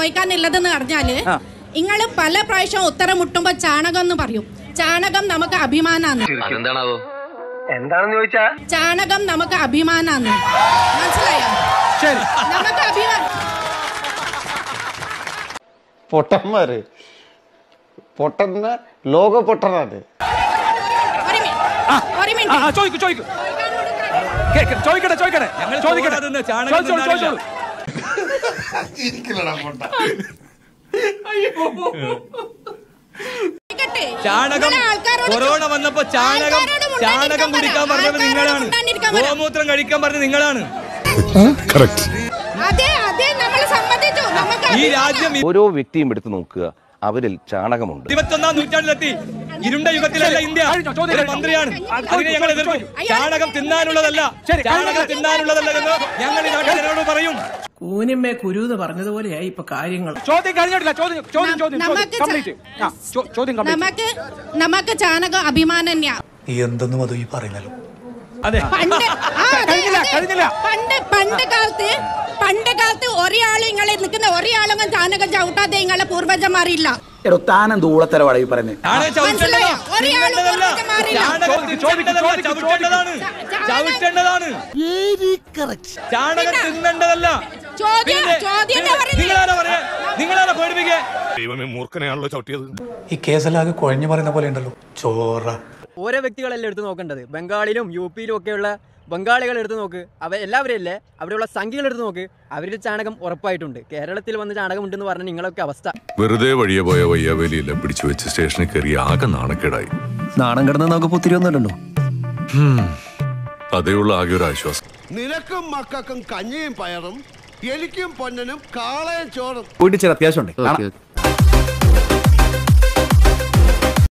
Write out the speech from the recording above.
ചോദിക്കാനുള്ളതെന്ന് പറഞ്ഞാല് നിങ്ങള് പല പ്രാവശ്യം ഉത്തരം മുട്ടുമ്പോ ചാണകം എന്ന് പറയും. ചാണകം നമുക്ക് അഭിമാനാണ്. എന്താണെന്ന് ചോദിച്ചാ ചാണകം നമുക്ക് അഭിമാനാണ്. മനസ്സിലായോ? നമുക്ക് അഭിമാനം. പൊട്ടന്മാര് പൊട്ടന്ന ലോക പൊട്ടനാണ്. ചാണകം കൊറോണ വന്നപ്പോ ചാണകം കുടിക്കാൻ പറഞ്ഞത് നിങ്ങളാണ്. ഗോമൂത്രം കഴിക്കാൻ പറഞ്ഞത് നിങ്ങളാണ്. ഈ രാജ്യം ഓരോ വ്യക്തിയും എടുത്തു നോക്കുക, അവരിൽ ചാണകമുണ്ട്. 21-ാം നൂറ്റാണ്ടിലെത്തി. ഇരുണ്ട യുഗത്തിലല്ല ഇന്ത്യ. ഒരു മന്ത്രിയാണ് അതിനെ ഞങ്ങൾ എതിർക്കും. ചാണകം തിന്നാനുള്ളതല്ല, ചാണകം തിന്നാനുള്ളതല്ലെന്ന് ഞങ്ങൾ ഈ നാട്ടുകാരോട് പറയും. കൂനിമ്മേ കുരു എന്ന് പറഞ്ഞതുപോലെയായി ഇപ്പൊ കാര്യങ്ങൾ. നമുക്ക് ചാണകം അഭിമാനം തന്നെയാ. എന്തെന്നും അത് ഈ പറയുന്നല്ലോ. പണ്ട് കാലത്ത് ഒരാളും നിങ്ങളെ നിൽക്കുന്ന ഒരാളും ചാണകം ചവിട്ടാതെ നിങ്ങളെ പൂർവ്വജന്മാരില്ല. ദൂളത്തരവാടാ ഈ പറയുന്നത്. ചാണകം തിന്നേണ്ടതല്ല. മൂർഖനെയാണല്ലോ ചവിട്ടിയത്. ഈ കേസലാകെ കുഴഞ്ഞു പറയുന്ന പോലെ ഉണ്ടല്ലോ. ചോറ ഓരോ വ്യക്തികളെല്ലാം എടുത്ത് നോക്കേണ്ടത്. ബംഗാളിലും യു-പിയിലും ഒക്കെയുള്ള ബംഗാളികൾ എടുത്ത് നോക്ക്, എല്ലാവരും അല്ലേ, അവിടെയുള്ള സംഖ്യകൾ എടുത്ത് നോക്ക്, അവരുടെ ചാണകം ഉറപ്പായിട്ടുണ്ട്. കേരളത്തിൽ വന്ന് ചാണകം ഉണ്ടെന്ന് പറഞ്ഞ നിങ്ങളൊക്കെ അവസ്ഥ. വെറുതെ വഴിയെ പോയ വയ്യാവേലിയെല്ലാം പിടിച്ചു വെച്ച് സ്റ്റേഷനിൽ കയറി ആകെ നാണക്കേടായി. നാണം കിടന്ന് നമുക്ക് പുത്തിരിയൊന്നുമല്ലല്ലോ. അതേയുള്ള ആകെ ഒരു ആശ്വാസം. നിനക്കും മക്കൾക്കും കഞ്ഞിയും പയറും, എനിക്കും പൊന്നനും കാളയും ചോറും. പോയിട്ട് ചില അത്യാവശ്യം ഉണ്ട്.